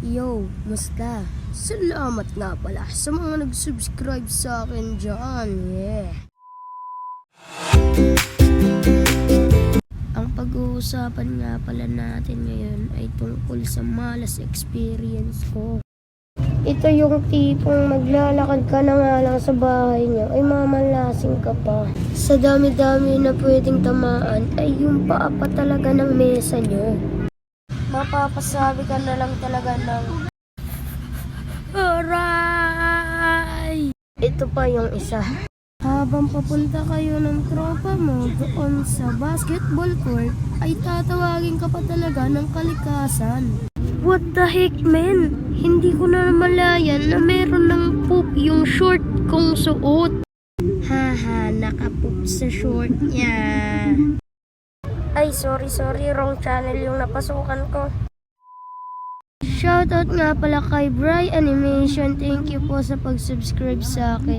Yo, musta? Salamat nga pala sa mga nag-subscribe sa akin dyan. Yeah. Ang pag-uusapan nga pala natin ngayon ay tungkol sa malas experience ko. Ito yung tipong maglalakad ka na nga lang sa bahay niyo ay mamalasing ka pa. Sa dami-dami na pwedeng tamaan ay yung paa pa talaga ng mesa niyo. Mapapasabi ka na lang talaga ng aray! Ito pa yung isa. Habang papunta kayo ng tropa mo doon sa basketball court, ay tatawagin ka pa talaga ng kalikasan. What the heck, man? Hindi ko na malayan na meron ng poop yung short kong suot. Haha, nakapoop sa short niya. Ay, sorry, wrong channel yung napasukan ko. Shoutout nga pala kay Bry Animation. Thank you po sa pag-subscribe sa akin.